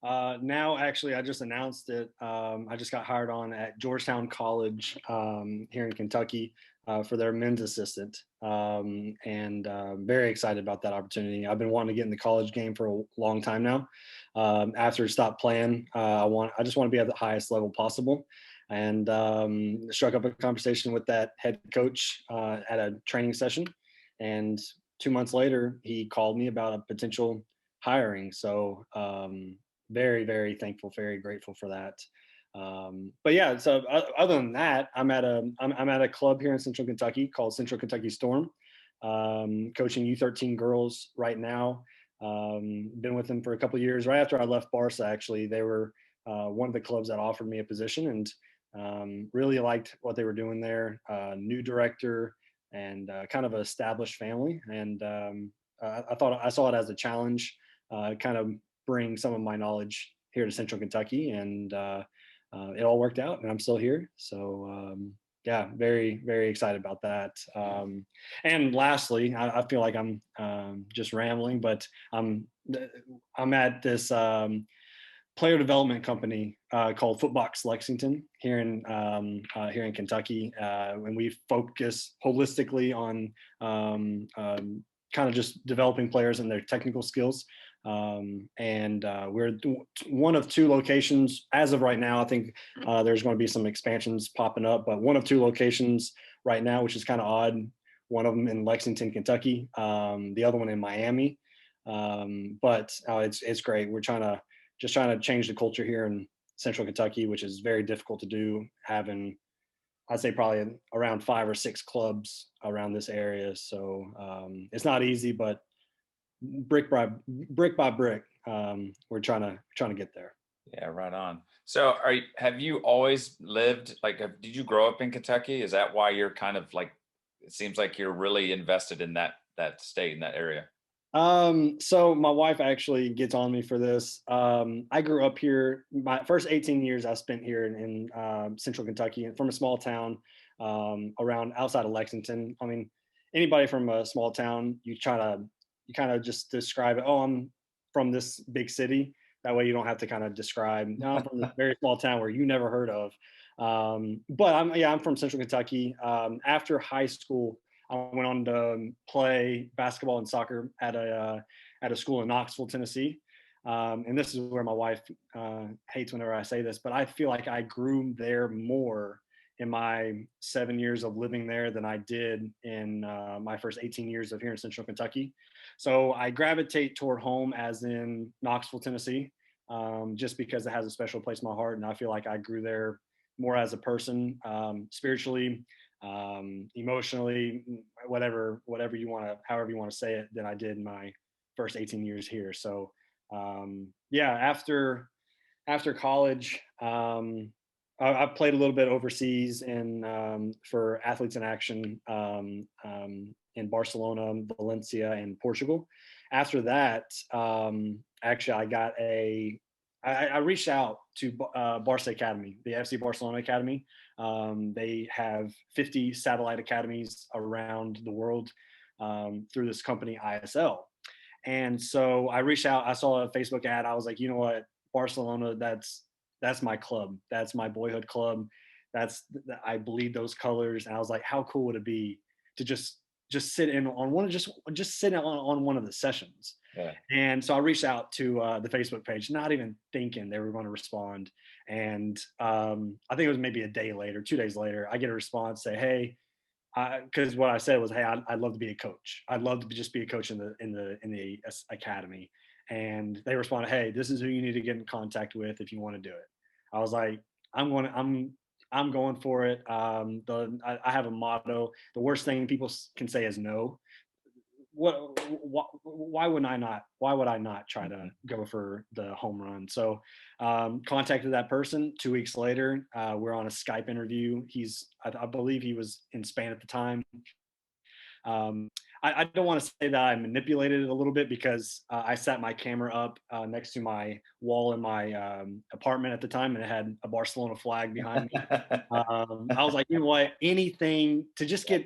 Now actually I just announced it. I just got hired on at Georgetown College here in Kentucky for their men's assistant. And very excited about that opportunity. I've been wanting to get in the college game for a long time now. After I stopped playing, I just want to be at the highest level possible. And struck up a conversation with that head coach at a training session. And 2 months later, he called me about a potential hiring. So very, very thankful, very grateful for that. But yeah, so other than that, I'm at a club here in Central Kentucky called Central Kentucky Storm, coaching U13 girls right now. Been with them for a couple of years. Right after I left Barca, actually, they were one of the clubs that offered me a position, and really liked what they were doing there. New director and kind of an established family, and I saw it as a challenge, kind of bring some of my knowledge here to Central Kentucky, and it all worked out, and I'm still here. So yeah, very, very excited about that. And lastly, I feel like I'm just rambling, but I'm at this player development company called Footbox Lexington here in Kentucky, and we focus holistically on kind of just developing players and their technical skills. And we're one of two locations as of right now. I think there's going to be some expansions popping up, but one of two locations right now, which is kind of odd. One of them in Lexington, Kentucky, the other one in Miami. But it's great. We're trying to change the culture here in Central Kentucky, which is very difficult to do, having, I'd say, probably around 5 or 6 clubs around this area. So it's not easy, but brick by brick, we're trying to get there. Yeah, right on. So have you always lived, did you grow up in Kentucky? Is that why you're kind of like, it seems like you're really invested in that state, in that area? So my wife actually gets on me for this. I grew up here. My first 18 years I spent here in Central Kentucky, and from a small town around outside of Lexington. I mean, anybody from a small town, you kind of just describe it. Oh, I'm from this big city. That way you don't have to kind of describe, no, I'm from this very small town where you never heard of. But I'm from Central Kentucky. After high school, I went on to play basketball and soccer at a school in Knoxville, Tennessee. And this is where my wife hates whenever I say this, but I feel like I grew there more in my 7 years of living there than I did in my first 18 years of here in Central Kentucky. So I gravitate toward home as in Knoxville, Tennessee, just because it has a special place in my heart. And I feel like I grew there more as a person, spiritually, emotionally, whatever you want to, however you want to say it, than I did in my first 18 years here. So after college, I played a little bit overseas and for Athletes in Action in Barcelona, Valencia, and Portugal. After that, actually, I reached out to Barca Academy, the FC Barcelona Academy. They have 50 satellite academies around the world through this company, ISL. And so I reached out. I saw a Facebook ad. I was like, you know what, Barcelona, that's my club. That's my boyhood club. I bleed those colors. And I was like, how cool would it be to just sit in on one, just sit on one of the sessions. Yeah. And so I reached out to the Facebook page, not even thinking they were going to respond. And I think it was maybe a day later, 2 days later, I get a response, say, hey, because what I said was, hey, I'd love to be a coach. I'd love to just be a coach in the academy. And they responded, hey, this is who you need to get in contact with if you want to do it. I was like, I'm going for it. I have a motto: the worst thing people can say is no. Why would I not try to go for the home run? So contacted that person. 2 weeks later, we're on a Skype interview. I believe he was in Spain at the time. I don't want to say that I manipulated it a little bit, because I set my camera up next to my wall in my apartment at the time, and it had a Barcelona flag behind me. I was like, you know what, anything to just to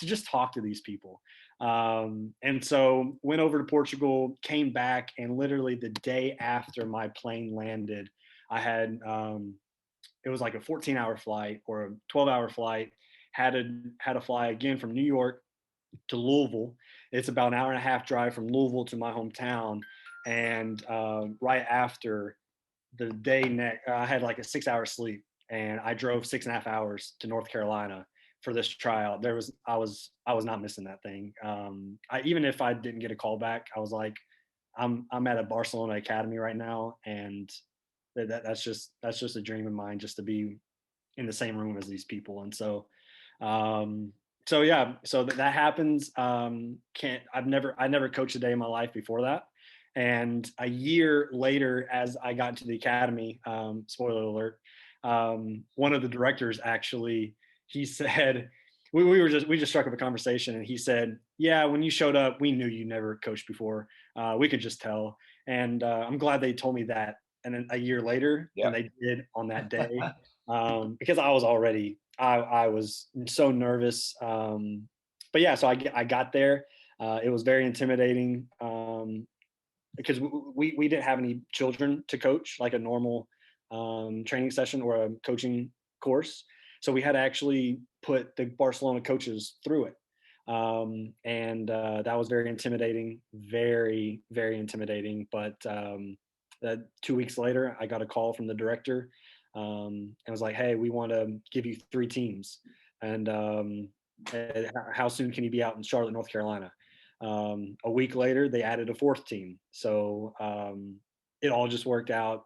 just talk to these people. And so went over to Portugal, came back, and literally the day after my plane landed, I had it was like a 14-hour flight or a 12-hour flight. Had to fly again from New York to Louisville. It's about an hour and a half drive from Louisville to my hometown. And right after the day next, I had like a 6 hour sleep, and I drove 6.5 hours to North Carolina for this tryout. I was not missing that thing. Even if I didn't get a call back, I was like, I'm at a Barcelona academy right now, and that's just a dream of mine, just to be in the same room as these people. And um, so yeah, so that happens. Can't I never coached a day in my life before that. And a year later, as I got into the academy, spoiler alert, one of the directors actually, he said, we just struck up a conversation, and he said, yeah, when you showed up, we knew you never coached before. We could just tell. And I'm glad they told me that, and then a year later than Yeah. they did on that day, because I was so nervous. But yeah, so I got there. It was very intimidating, because we didn't have any children to coach like a normal training session or a coaching course. So we had to actually put the Barcelona coaches through it. And that was very intimidating, very, very intimidating. But 2 weeks later, I got a call from the director, and was like, hey, we want to give you 3 teams. And how soon can you be out in Charlotte, North Carolina? A week later, they added a fourth team. So it all just worked out.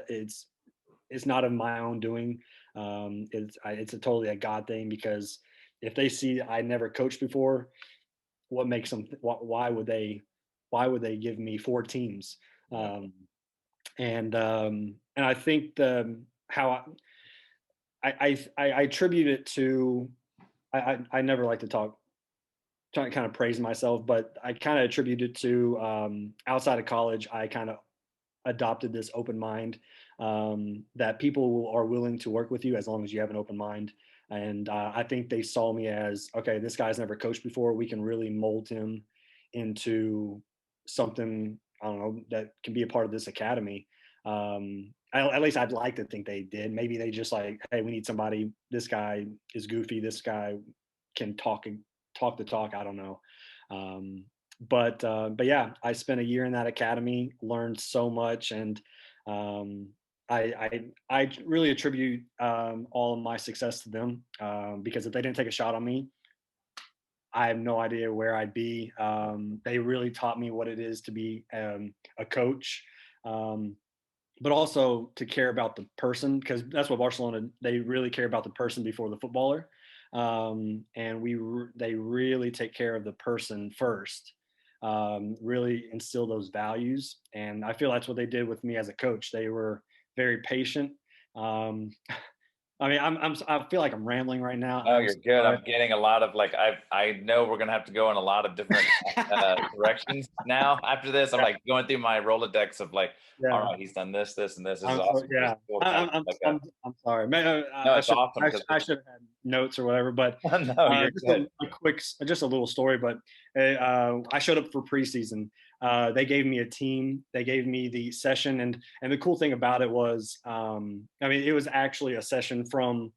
It's not of my own doing. It's a totally a God thing, because if they see I never coached before, what makes them? Why would they give me 4 teams? Yeah. And I think the how I attribute it to. I never like to talk trying to kind of praise myself, but I kind of attribute it to outside of college. I kind of adopted this open mind, that people are willing to work with you as long as you have an open mind. And I think they saw me as, okay, this guy's never coached before. We can really mold him into something, I don't know, that can be a part of this academy. At least I'd like to think they did. Maybe they just like, hey, we need somebody. This guy is goofy. This guy can talk the talk. I don't know. Um, but yeah, I spent a year in that academy, learned so much, and um, I really attribute all of my success to them, because if they didn't take a shot on me, I have no idea where I'd be. They really taught me what it is to be a coach. Um, but also to care about the person, because that's what Barcelona, they really care about the person before the footballer. And they really take care of the person first, really instill those values. And I feel that's what they did with me as a coach. They were very patient. um, I mean, I feel like I'm rambling right now. No, I'm you're good. sorry. I'm getting a lot of like I know we're gonna have to go in a lot of different directions now after this. I'm like going through my Rolodex of like, all Yeah. right, he's done this, this, and this. This is So awesome. It's yeah, cool to kind of like a I'm sorry. no, I it's should awesome because I should have had notes or whatever. But no, you're just good. a quick, just a little story. But I showed up for preseason. They gave me a team. They gave me the session, and the cool thing about it was, I mean, it was actually a session from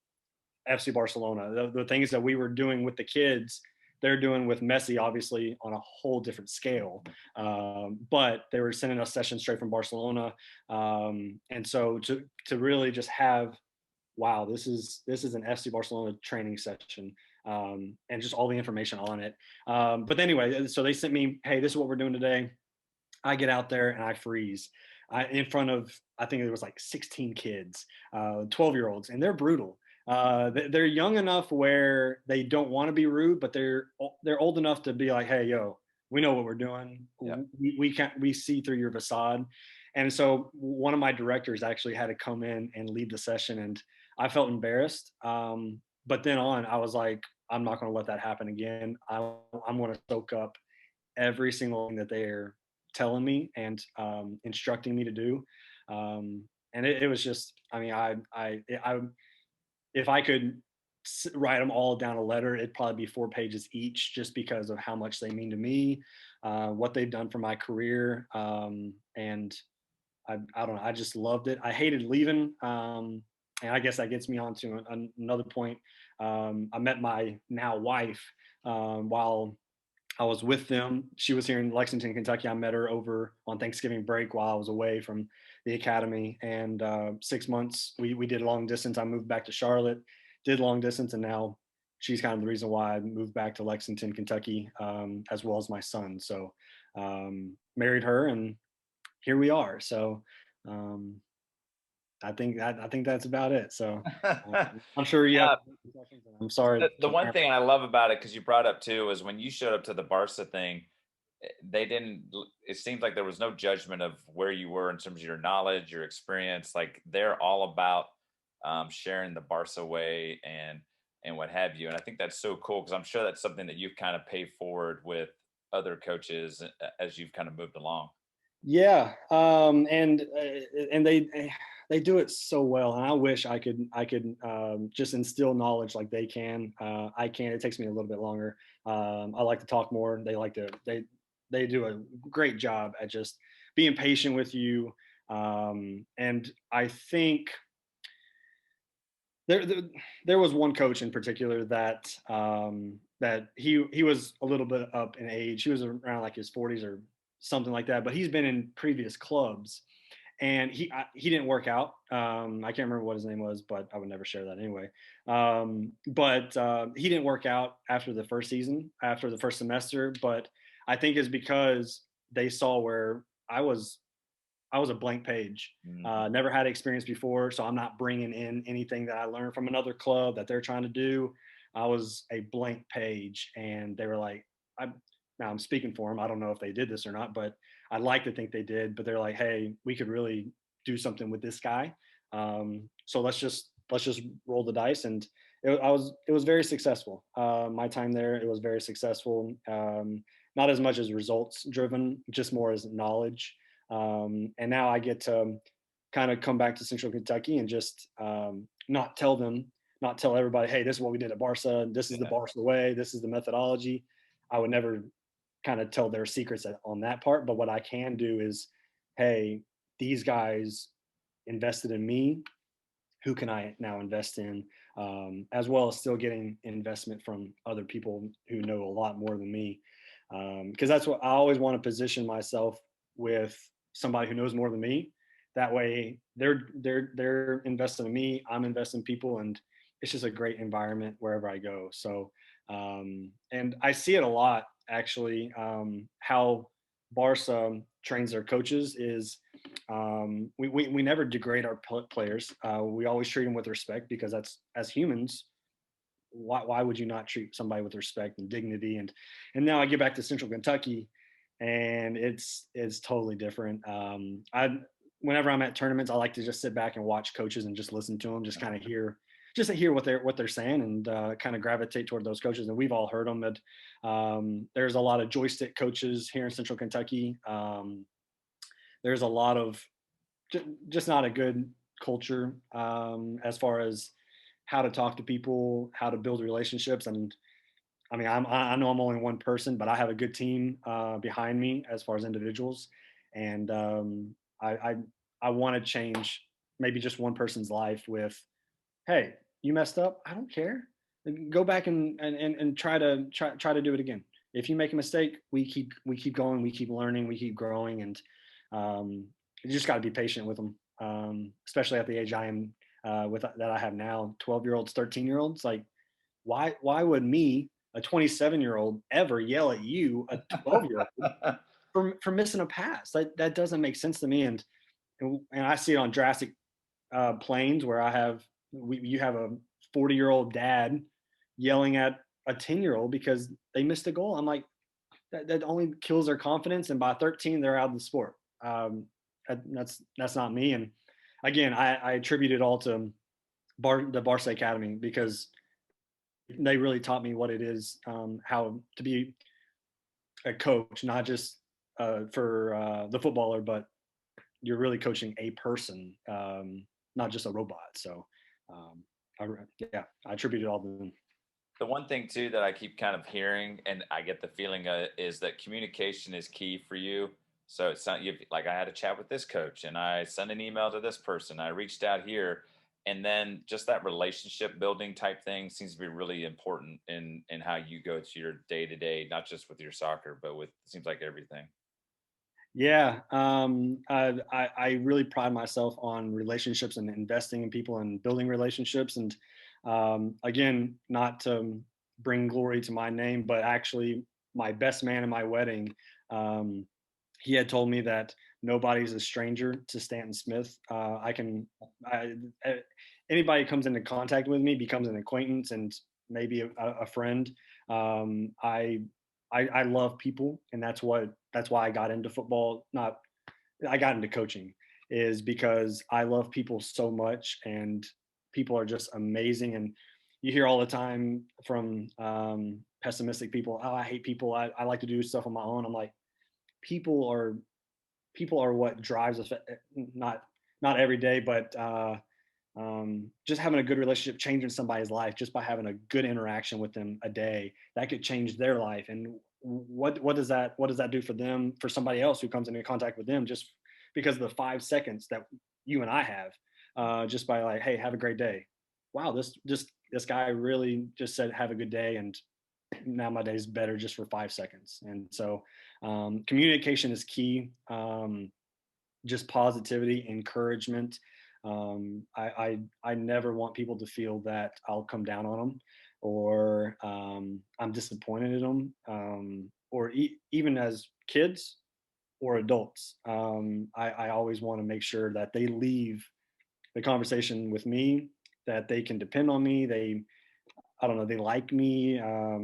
FC Barcelona. The things that we were doing with the kids, they're doing with Messi, obviously on a whole different scale. But they were sending us sessions straight from Barcelona, and so to really just have, wow, this is an FC Barcelona training session, and just all the information on it. But anyway, so they sent me, hey, this is what we're doing today. I get out there and I freeze. In front of, I think it was like 16 kids, 12-year-olds, and they're brutal. They're young enough where they don't want to be rude, but they're old enough to be like, hey, yo, we know what we're doing. Yeah. We see through your facade. And so one of my directors actually had to come in and lead the session, and I felt embarrassed. But then I was like, I'm not going to let that happen again. I'm going to soak up every single thing that they're telling me and instructing me to do. And it was just, I mean, I if I could write them all down a letter. It'd probably be 4 pages each, just because of how much they mean to me, what they've done for my career. And I don't know. I just loved it. I hated leaving. And I guess that gets me on to another point. I met my now wife while I was with them. She was here in Lexington, Kentucky. I met her over on Thanksgiving break while I was away from the academy. And 6 months, we did long distance. I moved back to Charlotte, did long distance, and now she's kind of the reason why I moved back to Lexington, Kentucky, as well as my son. So married her, and here we are. So um, I think that's about it. So I'm sure you have. Uh, I'm sorry. the one thing I love about it, because you brought up too, is when you showed up to the Barca thing, they didn't, it seems like there was no judgment of where you were in terms of your knowledge, your experience. Like they're all about sharing the Barca way and what have you. And I think that's so cool, because I'm sure that's something that you've kind of paid forward with other coaches as you've kind of moved along. Yeah, and they do it so well, and I wish I could just instill knowledge like they can. I can. It takes me a little bit longer. I like to talk more. They do a great job at just being patient with you. And I think there there was one coach in particular that he was a little bit up in age. He was around like his 40s or something like that, but he's been in previous clubs, and he didn't work out. I can't remember what his name was, but I would never share that anyway. But he didn't work out after the first season, after the first semester. But I think it's because they saw where I was a blank page. Mhm. Never had experience before, so I'm not bringing in anything that I learned from another club that they're trying to do. I was a blank page, and they were like, now I'm speaking for them. I don't know if they did this or not, but I'd like to think they did. But they're like, hey, we could really do something with this guy. So let's just roll the dice, and it was very successful. My time there, it was very successful. Not as much as results driven, just more as knowledge. And now I get to kind of come back to Central Kentucky and just not tell everybody, hey, this is what we did at Barca. This is the Yeah. Barca way. This is the methodology. I would never kind of tell their secrets on that part. But what I can do is, hey, these guys invested in me. Who can I now invest in? As well as still getting investment from other people who know a lot more than me. Because that's what I always want to position myself with, somebody who knows more than me. That way, they're investing in me. I'm investing in people, and it's just a great environment wherever I go. So, and I see it a lot actually. How Barca trains their coaches is we never degrade our players. We always treat them with respect, because that's, as humans, why would you not treat somebody with respect and dignity? And now I get back to Central Kentucky, and it's totally different. I Whenever I'm at tournaments, I like to just sit back and watch coaches and just listen to them, just kind of hear, just to hear what they're saying, and kind of gravitate toward those coaches. And we've all heard them. But there's a lot of joystick coaches here in Central Kentucky. There's a lot of just not a good culture, as far as how to talk to people, how to build relationships. And I mean, I know I'm only one person, but I have a good team behind me as far as individuals. And I want to change maybe just one person's life with, hey, you messed up. I don't care. Go back and try to do it again. If you make a mistake, we keep going, we keep learning, we keep growing. And you just got to be patient with them, especially at the age I am, with that I have now. 12-year-olds, 13-year-olds. Like, why would me, a 27-year-old, ever yell at you, a 12-year-old, for missing a pass? That doesn't make sense to me. And I see it on drastic planes where you have a 40-year-old dad yelling at a 10-year-old because they missed a goal. I'm like, that only kills their confidence, and by 13 they're out of the sport. That's not me. And again, I attribute it all to the Barca Academy, because they really taught me what it is, how to be a coach, not just for the footballer, but you're really coaching a person, not just a robot. So Yeah, I attribute it all to them. The one thing too that I keep kind of hearing, and I get the feeling is that communication is key for you. So it's not you like I had a chat with this coach, and I sent an email to this person. I reached out here, and then just that relationship building type thing seems to be really important in how you go to your day to day, not just with your soccer, but with seems like everything. Yeah, I really pride myself on relationships and investing in people and building relationships. And again, not to bring glory to my name, but actually, my best man in my wedding, um, he had told me that nobody's a stranger to Stanton Smith. I, a- Anybody who comes into contact with me becomes an acquaintance and maybe a friend. I love people, and that's why I got into football. Not I got into coaching is because I love people so much, and people are just amazing. And you hear all the time from pessimistic people, "Oh, I hate people. I like to do stuff on my own." I'm like, people are people are what drives us. Not every day, but just having a good relationship, changing somebody's life just by having a good interaction with them a day, that could change their life. And what does that do for them, for somebody else who comes into contact with them, just because of the 5 seconds that you and I have, just by like, hey, have a great day. Wow, this guy really just said have a good day, and now my day's better just for 5 seconds. And so communication is key. Just positivity, encouragement. I never want people to feel that I'll come down on them, or I'm disappointed in them, or even as kids or adults. I always want to make sure that they leave the conversation with me, that they can depend on me. I don't know, they like me. I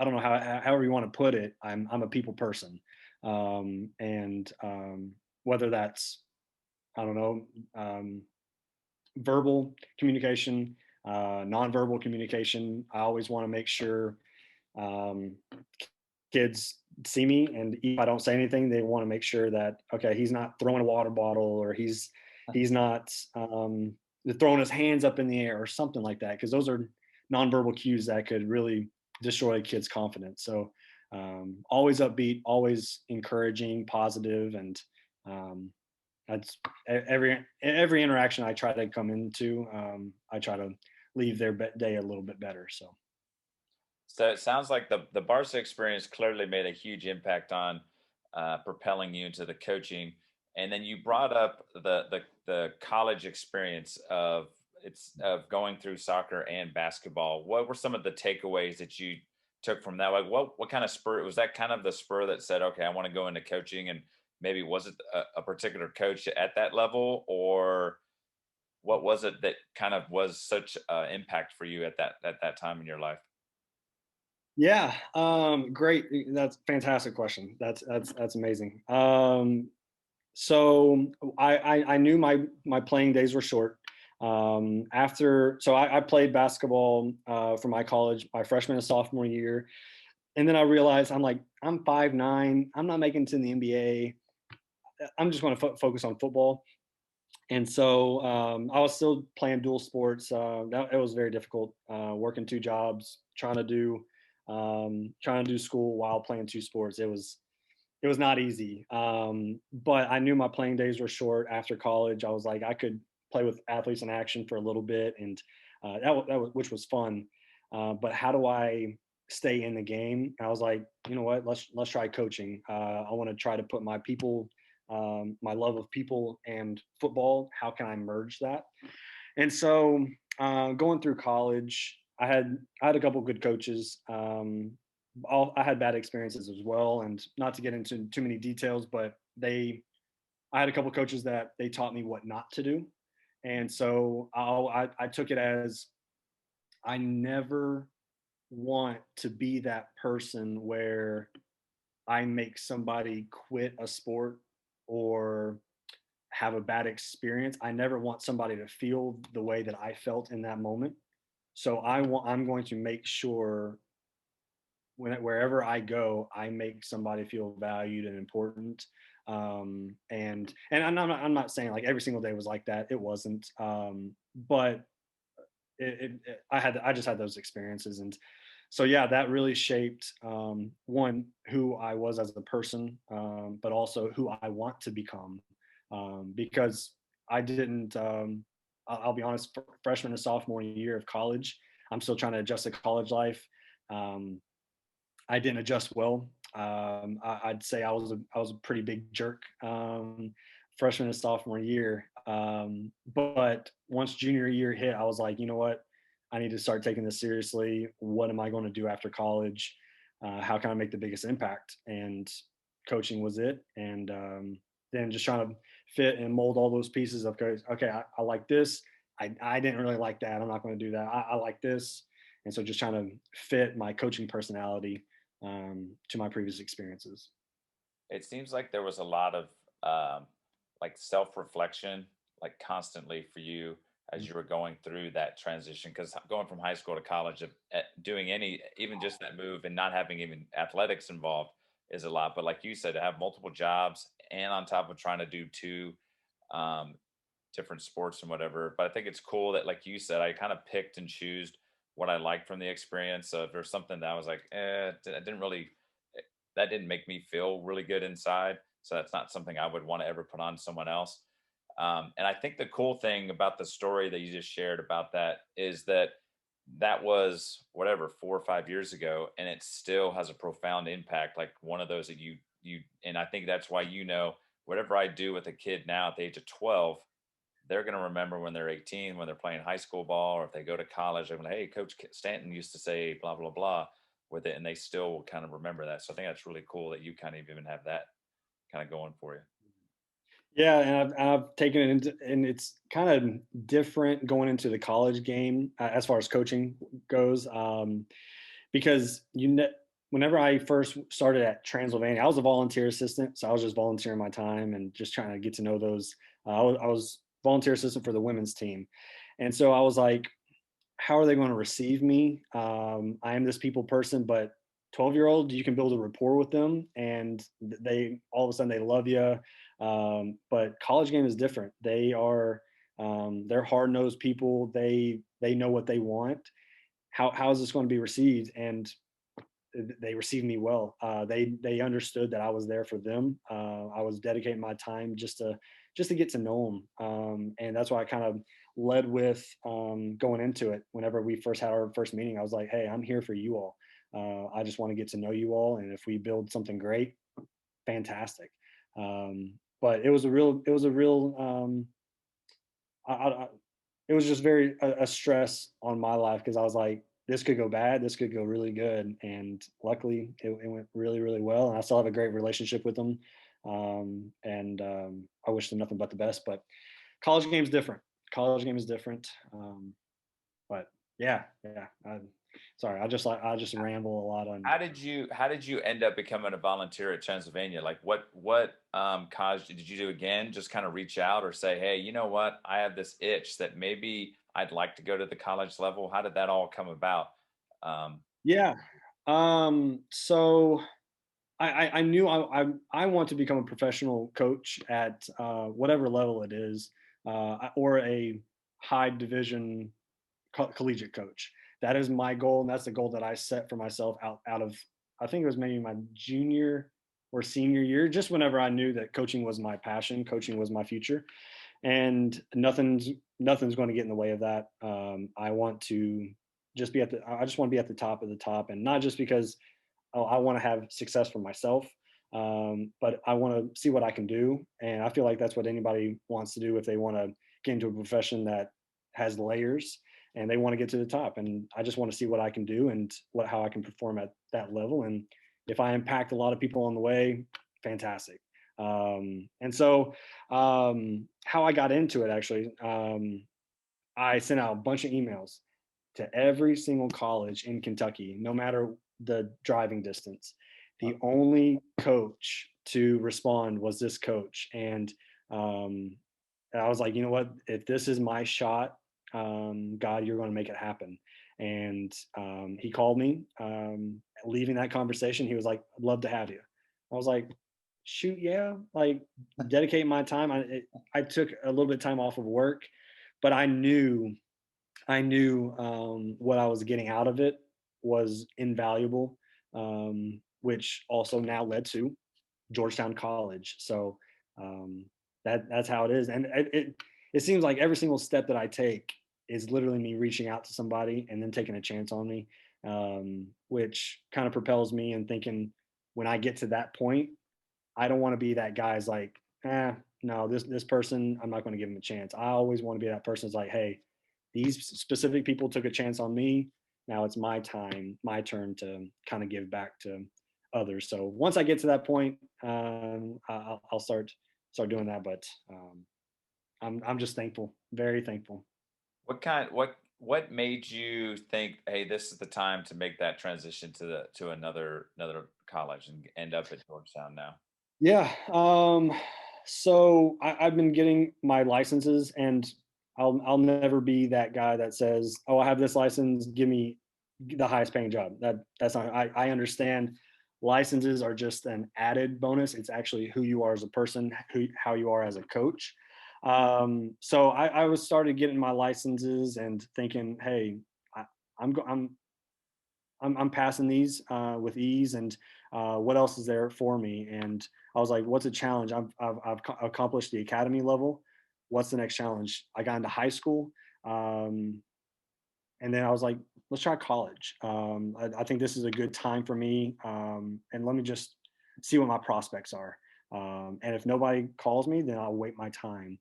don't know however you want to put it. I'm a people person, and whether that's, I don't know, verbal communication, nonverbal communication. I always want to make sure um, kids see me, and if I don't say anything, they want to make sure that, okay, he's not throwing a water bottle, or he's not throwing his hands up in the air or something like that, because those are nonverbal cues that could really destroy a kid's confidence. So always upbeat, always encouraging, positive, and um, that's every interaction I try to come into. I try to leave their day a little bit better. So So it sounds like the Barca experience clearly made a huge impact on propelling you into the coaching. And then you brought up the college experience of going through soccer and basketball. What were some of the takeaways that you took from that? Like what kind of spur was that? Kind of the spur that said, okay, I want to go into coaching, and maybe was it a particular coach at that level, or what was it that kind of was such impact for you at that time in your life? yeah, great. That's a fantastic question. That's amazing. So I knew my playing days were short. I played basketball for my college my freshman and sophomore year, and then I realized I'm 5'9". I'm not making it to the NBA. I'm just going to focus on football. And so I was still playing dual sports. It was very difficult, working two jobs, trying to do school while playing two sports. It was not easy. But I knew my playing days were short after college. I was like, I could play with athletes in action for a little bit, and which was fun. But how do I stay in the game? And I was like, you know what? Let's try coaching. I want to try to put my love of people and football. How can I merge that? And so, going through college, I had a couple good coaches. I had bad experiences as well, and not to get into too many details, but I had a couple coaches that they taught me what not to do, and so I took it as, I never want to be that person where I make somebody quit a sport or have a bad experience. I never want somebody to feel the way that I felt in that moment. So I'm going to make sure wherever I go, I make somebody feel valued and important. And I'm not saying like every single day was like that. It wasn't. But I just had those experiences. And so, yeah, that really shaped, one, who I was as a person, but also who I want to become. Because I didn't, I'll be honest, freshman and sophomore year of college, I'm still trying to adjust to college life. Um, I didn't adjust well. I'd say I was a pretty big jerk, freshman and sophomore year. But once junior year hit, I was like, you know what? I need to start taking this seriously. What am I going to do after college? How can I make the biggest impact? And coaching was it. And then just trying to fit and mold all those pieces of, okay, I like this. I didn't really like that. I'm not going to do that. I like this. And so just trying to fit my coaching personality, to my previous experiences. It seems like there was a lot of like self-reflection, like constantly for you as you were going through that transition. Because going from high school to college, doing any, even just that move and not having even athletics involved is a lot. But like you said, to have multiple jobs and on top of trying to do two um, different sports and whatever. But I think it's cool that, like you said, I kind of picked and choose what I liked from the experience. So if there's something that I was like, I didn't really, that didn't make me feel really good inside. So that's not something I would want to ever put on someone else. And I think the cool thing about the story that you just shared about that is that that was whatever 4 or 5 years ago, and it still has a profound impact. Like one of those that and I think that's why, whatever I do with a kid now at the age of 12, they're going to remember when they're 18, when they're playing high school ball, or if they go to college, they're going to, hey, Coach Stanton used to say blah, blah, blah with it. And they still will kind of remember that. So I think that's really cool that you kind of even have that kind of going for you. Yeah, and I've taken it into, and it's kind of different going into the college game, as far as coaching goes, because whenever I first started at Transylvania, I was a volunteer assistant, so I was just volunteering my time and just trying to get to know those. I was volunteer assistant for the women's team, and so I was like, how are they going to receive me? I am this people person, but 12-year-old, you can build a rapport with them, and they all of a sudden they love you. But college game is different. They're hard nosed people. They know what they want. How is this going to be received? And they received me well. They understood that I was there for them. I was dedicating my time just to get to know them, and that's why I kind of led with, going into it. Whenever we first had our first meeting, I was like, "Hey, I'm here for you all. I just want to get to know you all, and if we build something great, fantastic." But it was a real, I it was just very a stress on my life, because I was like, this could go bad, this could go really good, and luckily it went really, really well, and I still have a great relationship with them, and I wish them nothing but the best. But college game is different. College game is different. But yeah, yeah. Sorry, I just ramble a lot on. How did you end up becoming a volunteer at Transylvania? Like what college did you do again? Just kind of reach out or say, hey, you know what? I have this itch that maybe I'd like to go to the college level. How did that all come about? Um, Yeah. So I knew I want to become a professional coach at, whatever level it is, or a high division collegiate coach. That is my goal, and that's the goal that I set for myself out of, I think it was maybe my junior or senior year, just whenever I knew that coaching was my passion, coaching was my future, and nothing's going to get in the way of that. I want to I just want to be at the top of the top, and not just because, oh, I want to have success for myself, but I want to see what I can do, and I feel like that's what anybody wants to do if they want to get into a profession that has layers, and they want to get to the top. And I just want to see what I can do, and how I can perform at that level. And if I impact a lot of people on the way, fantastic. And so, how I got into it, actually, I sent out a bunch of emails to every single college in Kentucky, no matter the driving distance. The only coach to respond was this coach. And I was like, you know what? If this is my shot, God, you're going to make it happen. And he called me. Leaving that conversation, he was like, I'd love to have you. I was like, shoot, yeah, like, dedicate my time. I took a little bit of time off of work, but I knew I knew what I was getting out of it was invaluable, which also now led to Georgetown College. So that's how it is, and it seems like every single step that I take is literally me reaching out to somebody and then taking a chance on me, which kind of propels me and thinking when I get to that point, I don't want to be that guy's like, no, this person, I'm not going to give him a chance. I always want to be that person's like, hey, these specific people took a chance on me. Now it's my time, my turn to kind of give back to others. So once I get to that point, I'll start doing that. But I'm just thankful, very thankful. What made you think, hey, this is the time to make that transition to another college and end up at Georgetown now? Yeah. So I've been getting my licenses, and I'll never be that guy that says, "Oh, I have this license. Give me the highest paying job." That's not. I understand licenses are just an added bonus. It's actually who you are as a person, how you are as a coach. So I was started getting my licenses and thinking, "Hey, I, I'm go- I'm passing these with ease, and what else is there for me?" And I was like, "What's a challenge? I've accomplished the academy level. What's the next challenge?" I got into high school, um, and then I was like, "Let's try college. I think this is a good time for me, and let me just see what my prospects are. And if nobody calls me, then I'll wait my time."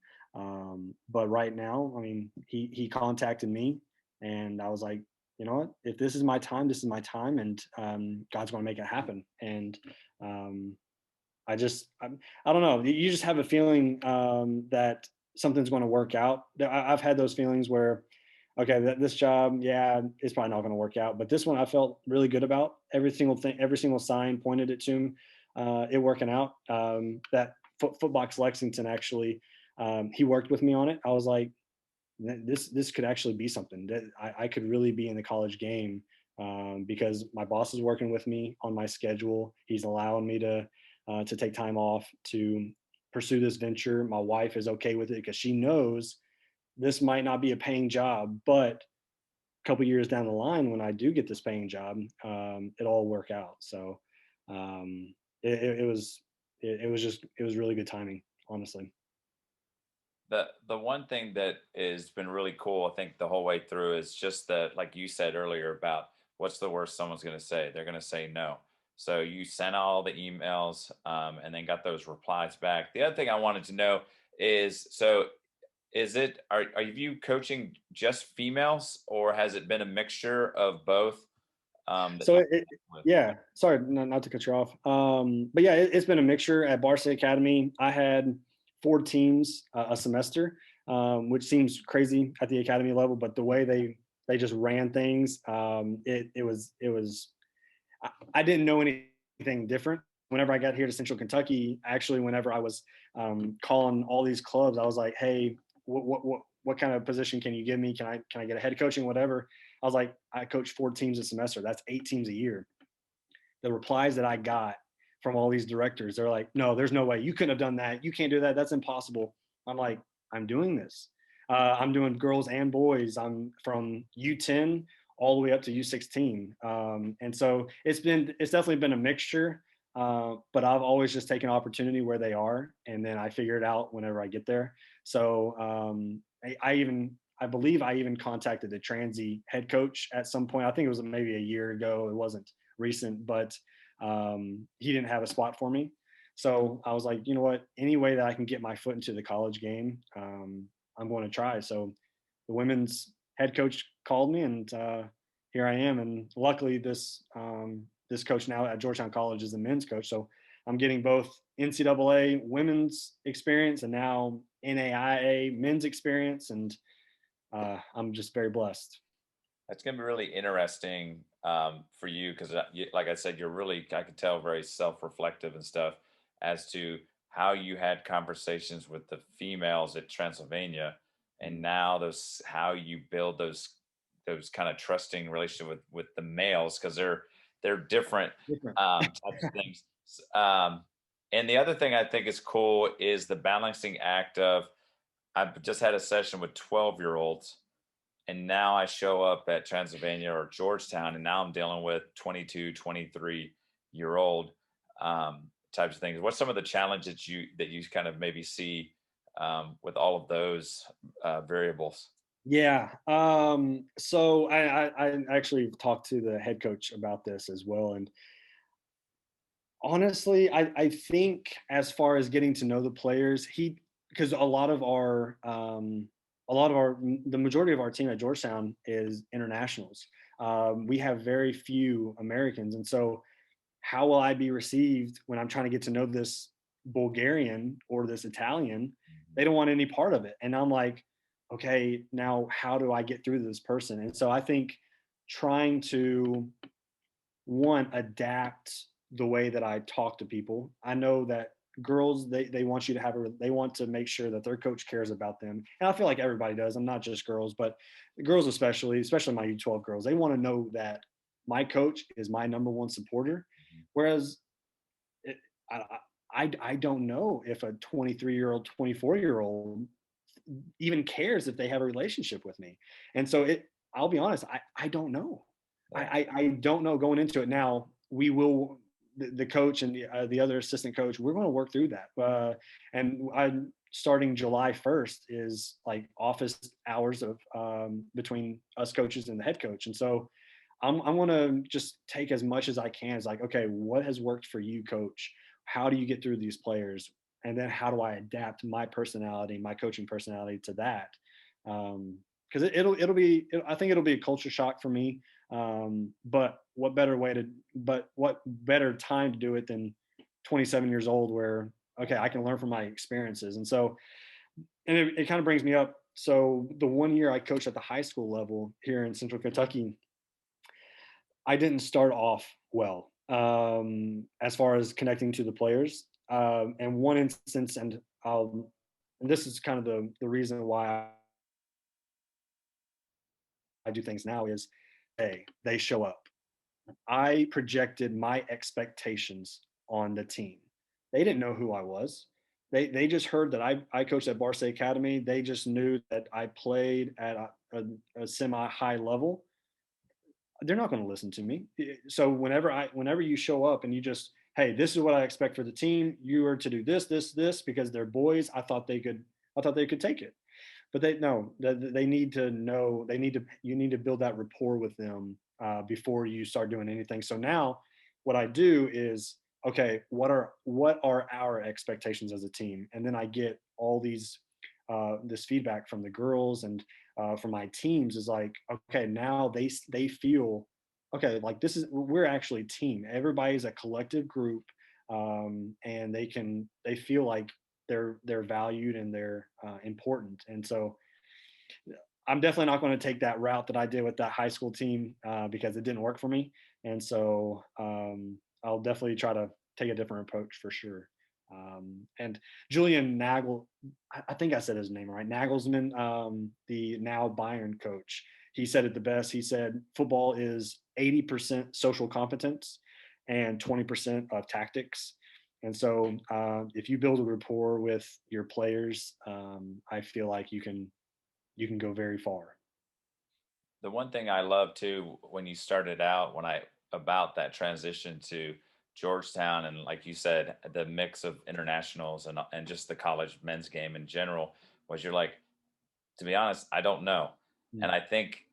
But right now, I mean, he contacted me, and I was like, "You know what? If this is my time, this is my time, and God's going to make it happen." And um, I don't know. You just have a feeling that something's going to work out. I've had those feelings where, okay, this job, yeah, it's probably not going to work out, but this one I felt really good about. Every single thing, every single sign pointed it to it working out. That Footbox Lexington actually, he worked with me on it. I was like, this could actually be something that I could really be in the college game, because my boss is working with me on my schedule. He's allowing me to take time off to pursue this venture. My wife is okay with it because she knows this might not be a paying job, but a couple years down the line, when I do get this paying job, it'll all work out. So it was it was really good timing, honestly. The one thing that has been really cool, I think, the whole way through is just that, like you said earlier, about what's the worst someone's going to say? They're going to say no. So you sent all the emails, and then got those replies back. The other thing I wanted to know is, so is it, are you coaching just females, or has it been a mixture of both, that So you've it, with? yeah, sorry, not to cut you off. But yeah, it's been a mixture at Barca Academy. I had 4 teams a semester, which seems crazy at the academy level, but the way they just ran things, it was I didn't know anything different. Whenever I got here to Central Kentucky, actually, whenever I was calling all these clubs, I was like, "Hey, what kind of position can you give me? Can I get a head coaching, whatever?" I was like, "I coach 4 teams a semester. That's 8 teams a year." The replies that I got from all these directors, they're like, "No, there's no way. You couldn't have done that. You can't do that. That's impossible." I'm like, "I'm doing this. I'm doing girls and boys. I'm from U10 all the way up to U16." And so it's definitely been a mixture. But I've always just taken opportunity where they are, and then I figure it out whenever I get there. So I believe I even contacted the Transy head coach at some point. I think it was maybe a year ago. It wasn't recent, but he didn't have a spot for me. So I was like, you know what? Any way that I can get my foot into the college game, I'm going to try. So the women's head coach called me, and here I am. And luckily, this coach now at Georgetown College is the men's coach. So I'm getting both NCAA women's experience and now NAIA men's experience, and I'm just very blessed. That's going to be really interesting, for you, because, like I said, you're really, I can tell, very self-reflective and stuff as to how you had conversations with the females at Transylvania, and now those, how you build those kind of trusting relationship with the males, because they're different, Different. types of things. And the other thing I think is cool is the balancing act of, I've just had a session with 12-year-olds, and now I show up at Transylvania or Georgetown, and now I'm dealing with 22, 23-year old types of things. What's some of the challenges that you kind of maybe see with all of those variables? Yeah. So I actually talked to the head coach about this as well. And honestly, I think as far as getting to know the players, because the majority of our team at Georgetown is internationals. We have very few Americans, and so how will I be received when I'm trying to get to know this Bulgarian or this Italian? They don't want any part of it, and I'm like, okay, now how do I get through to this person? And so I think trying to one adapt the way that I talk to people. I know that girls they want you to they want to make sure that their coach cares about them. And I feel like everybody does. I'm not just girls, but the girls especially my U12 girls. They want to know that my coach is my number one supporter. Whereas it, I, I don't know if a 23-year-old, 24-year-old even cares if they have a relationship with me. And so I'll be honest, I don't know. Yeah. I don't know going into it. Now we will, the coach and the other assistant coach, we're going to work through that. And I'm starting July 1st is like office hours of between us coaches and the head coach. And so I'm going to just take as much as I can. It's like, okay, what has worked for you, coach? How do you get through these players? And then how do I adapt my personality, my coaching personality to that? Because I think it'll be a culture shock for me. But what better time to do it than 27 years old, where okay, I can learn from my experiences. And so, and it kind of brings me up. So the 1 year I coached at the high school level here in Central Kentucky, I didn't start off well as far as connecting to the players. And one instance, and this is kind of the reason why I do things now is, hey, they show up. I projected my expectations on the team. They didn't know who I was. They just heard that I coached at Barca Academy. They just knew that I played at a semi high level. They're not going to listen to me. So whenever you show up and you just, hey, this is what I expect for the team. You are to do this because they're boys. I thought they could take it, but they no, they need to know. You need to build that rapport with them before you start doing anything. So now, what I do is, okay, what are our expectations as a team, and then I get all this feedback from the girls and from my teams is like, okay, now they feel okay, like we're actually a team. Everybody's a collective group, and they feel like they're valued and they're important. And so I'm definitely not going to take that route that I did with that high school team because it didn't work for me. And so I'll definitely try to take a different approach for sure. And Julian Nagel, I think I said his name right, Nagelsmann, the now Bayern coach, he said it the best. He said football is 80% social competence and 20% of tactics. And so if you build a rapport with your players, I feel like you can go very far. The one thing I love too, when you started out, when I about that transition to Georgetown, and like you said, the mix of internationals and just the college men's game in general, was you're like, to be honest, I don't know. Mm. And I think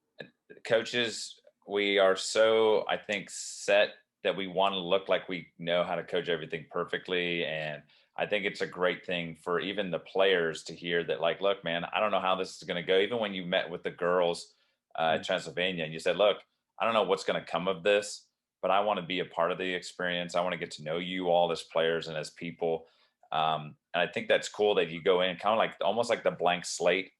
coaches, we are so, I think, set that we want to look like we know how to coach everything perfectly. And I think it's a great thing for even the players to hear that, like, look, man, I don't know how this is going to go. Even when you met with the girls at Mm. Transylvania and you said, look, I don't know what's going to come of this, but I want to be a part of the experience. I want to get to know you all as players and as people. And I think that's cool that you go in kind of like almost like the blank slate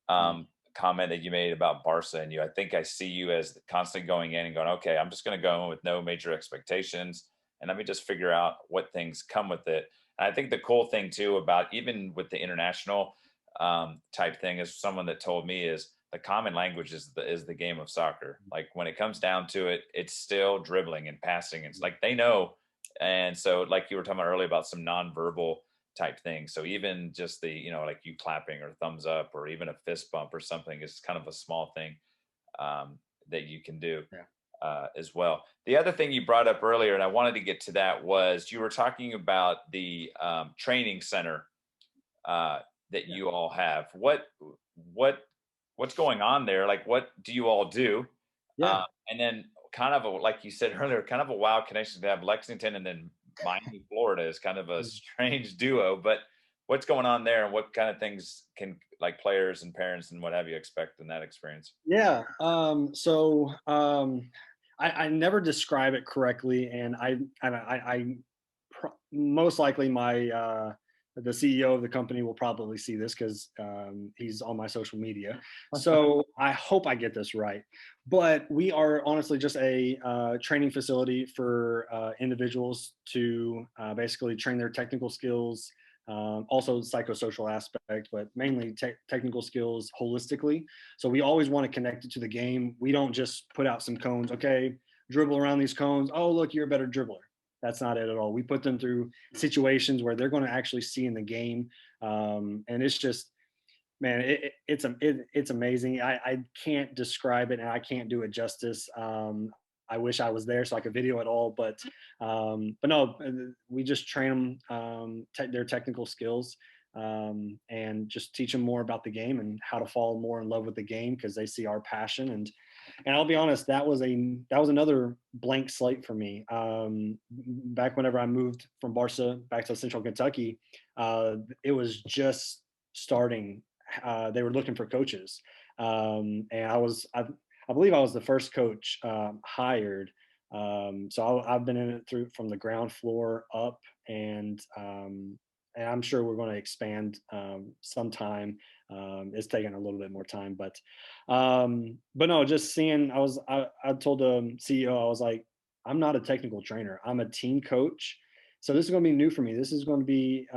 Mm. comment that you made about Barca and you. I think I see you as constantly going in and going, okay, I'm just going to go in with no major expectations and let me just figure out what things come with it. And I think the cool thing too about even with the international type thing is someone that told me is the common language is the game of soccer. Like when it comes down to it, it's still dribbling and passing. It's like they know. And so like you were talking about earlier about some nonverbal type thing. So even just the, like you clapping or thumbs up or even a fist bump or something is kind of a small thing that you can do Yeah. as well. The other thing you brought up earlier, and I wanted to get to that, was you were talking about the training center that Yeah. you all have. What's going on there? Like, what do you all do? Yeah. And then, kind of a, like you said earlier, kind of a wild connection to have Lexington and then Miami, Florida is kind of a strange duo. But what's going on there, and what kind of things can like players and parents and what have you expect in that experience? Yeah. I never describe it correctly, and most likely the CEO of the company will probably see this because he's on my social media. So I hope I get this right. But we are honestly just a training facility for individuals to basically train their technical skills, also psychosocial aspect, but mainly technical skills holistically. So we always want to connect it to the game. We don't just put out some cones. Okay, dribble around these cones. Oh, look, you're a better dribbler. That's not it at all. We put them through situations where they're going to actually see in the game, and it's just, man, it's amazing. I can't describe it, and I can't do it justice. I wish I was there so I could video it all, but no, we just train them their technical skills, and just teach them more about the game and how to fall more in love with the game because they see our passion. And I'll be honest, that was another blank slate for me. Back whenever I moved from Barca back to Central Kentucky, it was just starting. They were looking for coaches, and I believe I was the first coach hired. So I've been in it through from the ground floor up, and I'm sure we're going to expand sometime. It's taking a little bit more time, but no, just seeing. I told the CEO, I was like, I'm not a technical trainer. I'm a team coach. So this is going to be new for me. This is going to be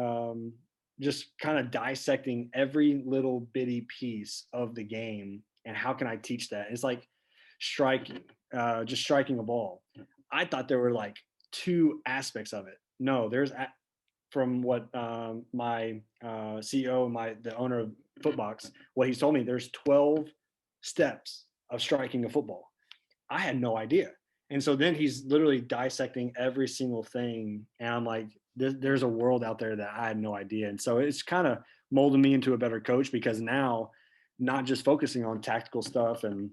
just kind of dissecting every little bitty piece of the game and how can I teach that. It's like striking, just striking a ball. I thought there were like two aspects of it. No, from what my CEO, the owner of Footbox, what he's told me, there's 12 steps of striking a football. I had no idea. And so then he's literally dissecting every single thing. And I'm like, there's a world out there that I had no idea. And so it's kind of molded me into a better coach because now, not just focusing on tactical stuff and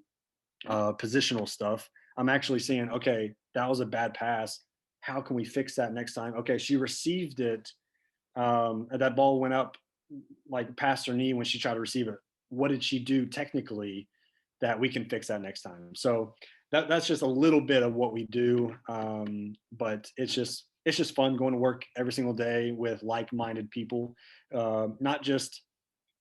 positional stuff, I'm actually seeing, okay, that was a bad pass. How can we fix that next time? Okay, she received it. That ball went up like past her knee when she tried to receive it. What did she do technically that we can fix that next time? So that's just a little bit of what we do. But it's just fun going to work every single day with like-minded people, not just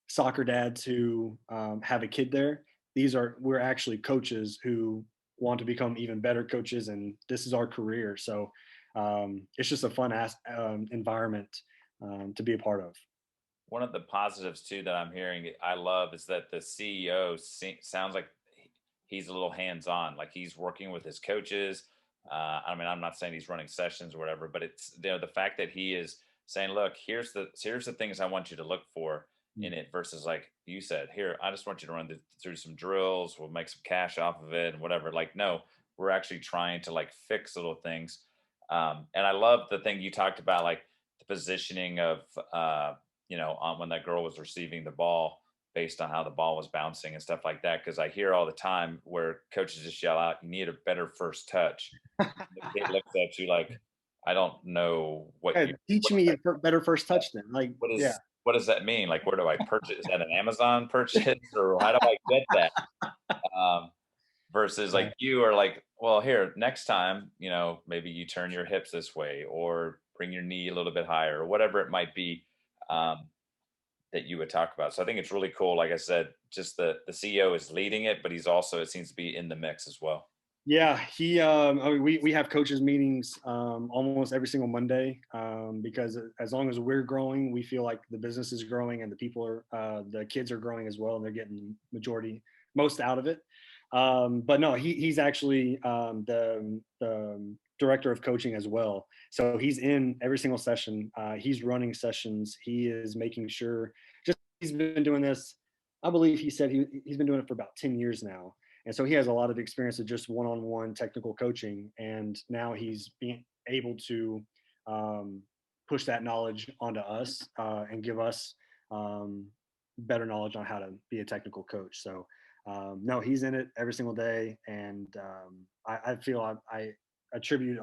soccer dads who have a kid there. We're actually coaches who want to become even better coaches, and this is our career. So it's just a fun environment to be a part of. One of the positives too that I'm hearing, I love, is that the CEO sounds like he's a little hands-on, like he's working with his coaches. I mean, I'm not saying he's running sessions or whatever, but it's, the fact that he is saying, "Look, here's the things I want you to look for in it," versus like you said, "Here, I just want you to run through some drills. We'll make some cash off of it and whatever." Like, no, we're actually trying to like fix little things. And I love the thing you talked about, like the positioning of on when that girl was receiving the ball based on how the ball was bouncing and stuff like that. Because I hear all the time where coaches just yell out, "You need a better first touch." The kid looks at you like, "I don't know Yeah, teach me a better first touch then. Like, what yeah. is what does that mean? Like, where do I purchase? Is that an Amazon purchase, or how do I get that?" Um, versus Yeah. like you are like, "Well, here, next time, maybe you turn your hips this way or bring your knee a little bit higher or whatever it might be." Um, that you would talk about. So I think it's really cool. Like I said, just the CEO is leading it, but he's also, it seems to be in the mix as well. Yeah, I mean, we have coaches meetings almost every single Monday because as long as we're growing, we feel like the business is growing and the kids are growing as well, and they're getting most out of it. But no, he's actually the director of coaching as well. So he's in every single session. He's running sessions. He is making sure. Just he's been doing this. I believe he said he's been doing it for about 10 years now. And so he has a lot of experience with just one-on-one technical coaching. And now he's being able to push that knowledge onto us and give us better knowledge on how to be a technical coach. So no, he's in it every single day. And I feel I attribute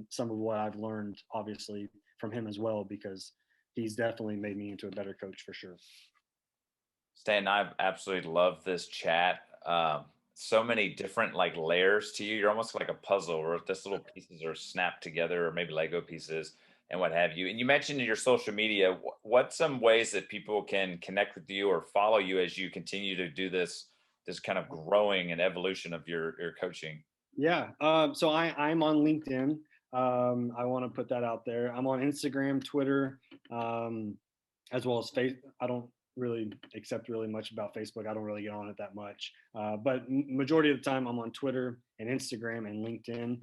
some of what I've learned, obviously, from him as well, because he's definitely made me into a better coach for sure. Stan, I've absolutely loved this chat. So many different like layers to you. You're almost like a puzzle where just little pieces are snapped together, or maybe Lego pieces and what have you. And you mentioned in your social media, what's some ways that people can connect with you or follow you as you continue to do this kind of growing and evolution of your coaching? Yeah. So I'm on LinkedIn. I want to put that out there. I'm on Instagram, Twitter, as well as Facebook. I don't really accept really much about Facebook. I don't really get on it that much. But majority of the time, I'm on Twitter and Instagram and LinkedIn.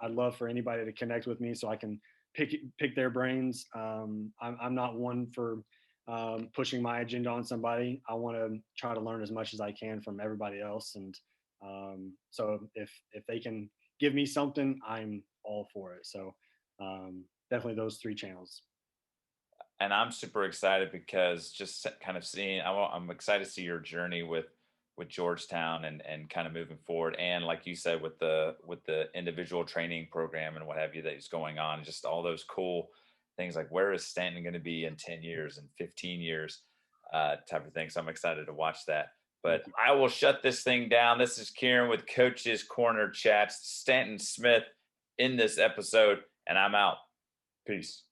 I'd love for anybody to connect with me so I can pick their brains. I'm not one for pushing my agenda on somebody. I want to try to learn as much as I can from everybody else, and so if they can give me something, I'm all for it. So definitely those three channels. And I'm super excited because just kind of seeing, I'm excited to see your journey with Georgetown and kind of moving forward. And like you said, with the individual training program and what have you that is going on, just all those cool things like where is Stanton going to be in 10 years and 15 years type of thing. So I'm excited to watch that. But I will shut this thing down. This is Kieran with Coach's Corner Chats, Stanton Smith in this episode, and I'm out. Peace.